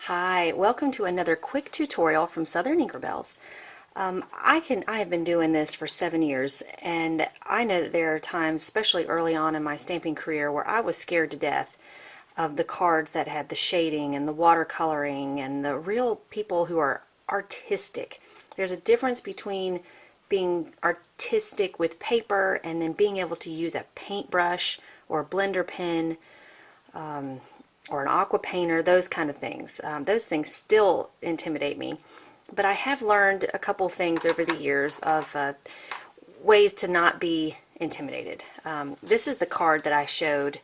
Hi, welcome to another quick tutorial from Southern Tinkerbells. I have been doing this for 7 years, and I know that there are times, especially early on in my stamping career, where I was scared to death of the cards that had the shading and the watercoloring and the real people who are artistic. There's a difference between being artistic with paper and then being able to use a paintbrush or a blender pen, or an aqua painter, those kind of things. Those things still intimidate me. But I have learned a couple things over the years of ways to not be intimidated. This is the card that I showed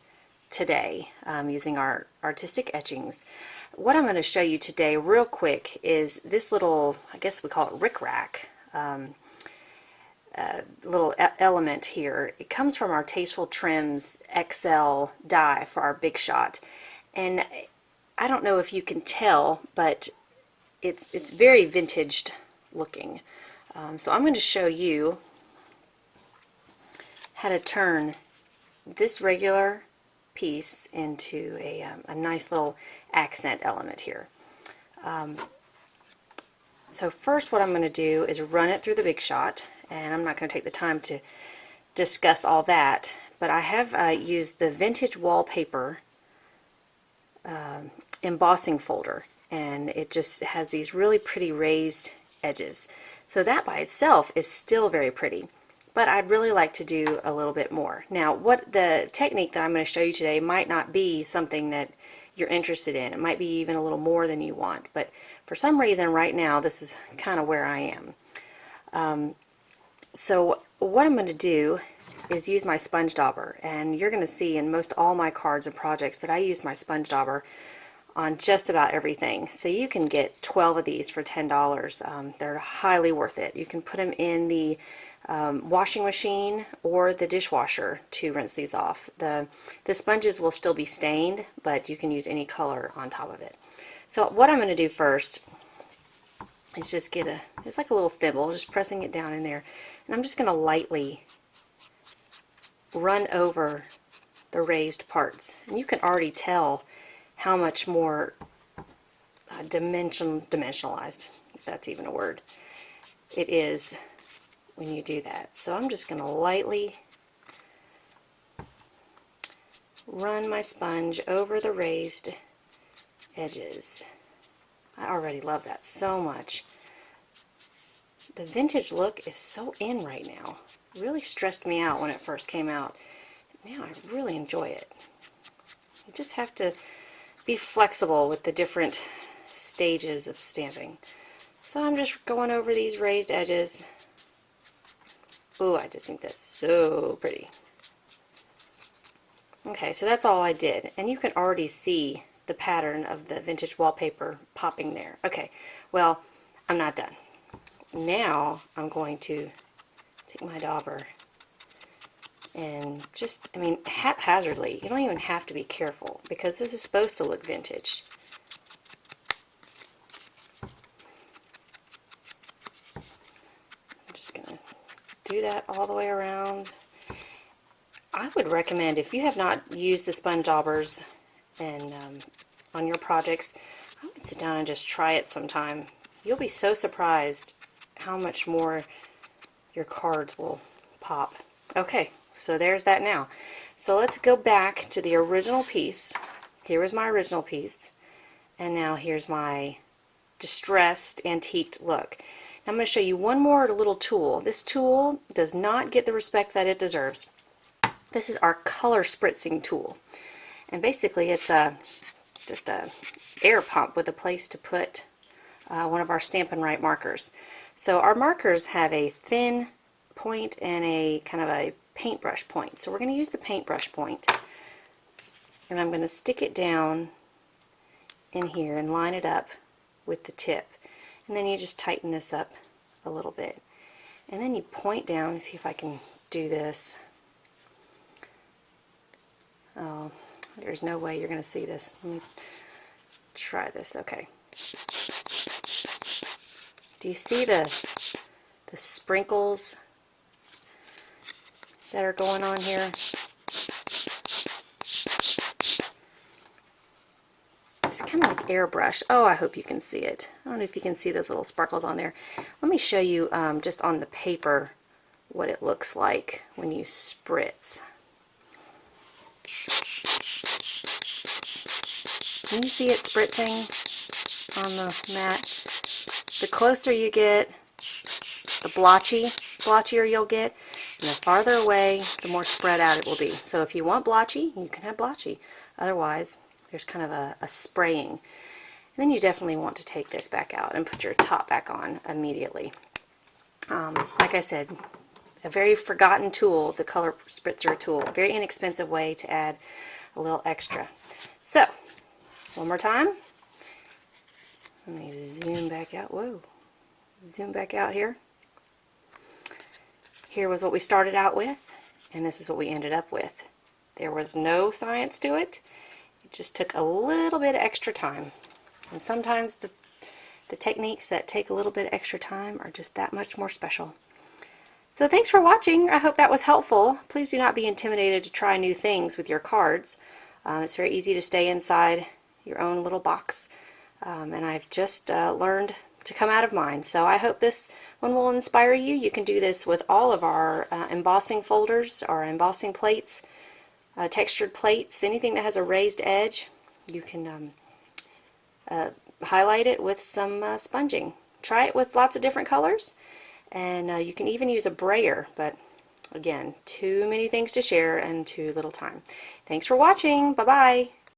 today using our artistic etchings. What I'm going to show you today real quick is this little, I guess we call it rick-rack, little element here. It comes from our Tasteful Trims XL die for our Big Shot. And I don't know if you can tell, but it's very vintaged looking. So I'm going to show you how to turn this regular piece into a nice little accent element here. So first what I'm going to do is run it through the Big Shot, and I'm not going to take the time to discuss all that, but I have used the vintage wallpaper embossing folder, and it just has these really pretty raised edges. So that by itself is still very pretty, but I'd really like to do a little bit more. Now, what the technique that I'm going to show you today might not be something that you're interested in. It might be even a little more than you want, but for some reason right now this is kind of where I am. So what I'm going to do is use my sponge dauber, and you're going to see in most all my cards and projects that I use my sponge dauber on just about everything. So you can get 12 of these for $10. They're highly worth it. You can put them in the washing machine or the dishwasher to rinse these off. The sponges will still be stained, but you can use any color on top of it. So what I'm going to do first is just get it's like a little thimble, just pressing it down in there, and I'm just going to lightly run over the raised parts. And you can already tell how much more dimensionalized, if that's even a word, it is when you do that. So I'm just going to lightly run my sponge over the raised edges. I already love that so much. The vintage look is so in right now. It really stressed me out when it first came out. Now I really enjoy it. You just have to be flexible with the different stages of stamping. So I'm just going over these raised edges. Ooh, I just think that's so pretty. Okay, so that's all I did. And you can already see the pattern of the vintage wallpaper popping there. Okay, well, I'm not done. Now I'm going to take my dauber and just, I mean, haphazardly. You don't even have to be careful because this is supposed to look vintage. I'm just going to do that all the way around. I would recommend, if you have not used the sponge daubers and on your projects, I would sit down and just try it sometime. You'll be so surprised how much more your cards will pop. Okay, so there's that now. So let's go back to the original piece. Here is my original piece, and now here's my distressed, antiqued look. Now I'm going to show you one more little tool. This tool does not get the respect that it deserves. This is our color spritzing tool, and basically it's just a air pump with a place to put one of our Stampin' Right markers. So our markers have a thin point and a kind of a paintbrush point. So we're going to use the paintbrush point, and I'm going to stick it down in here and line it up with the tip. And then you just tighten this up a little bit. And then you point down, see if I can do this. Oh, there's no way you're going to see this. Let me try this. Okay. Do you see the sprinkles that are going on here? It's kind of like airbrush. Oh, I hope you can see it. I don't know if you can see those little sparkles on there. Let me show you just on the paper what it looks like when you spritz. Can you see it spritzing on the mat? The closer you get, the blotchier you'll get, and the farther away, the more spread out it will be. So if you want blotchy, you can have blotchy. Otherwise, there's kind of a spraying. And then you definitely want to take this back out and put your top back on immediately. Like I said, a very forgotten tool, the color spritzer tool. A very inexpensive way to add a little extra. So, one more time. Let me zoom back out. Whoa. Zoom back out here. Here was what we started out with, and this is what we ended up with. There was no science to it. It just took a little bit of extra time. And sometimes the techniques that take a little bit extra time are just that much more special. So thanks for watching. I hope that was helpful. Please do not be intimidated to try new things with your cards. It's very easy to stay inside your own little box. And I've just learned to come out of mine. So I hope this one will inspire you. You can do this with all of our embossing folders, our embossing plates, textured plates, anything that has a raised edge. You can highlight it with some sponging. Try it with lots of different colors, and you can even use a brayer, but again, too many things to share and too little time. Thanks for watching. Bye-bye.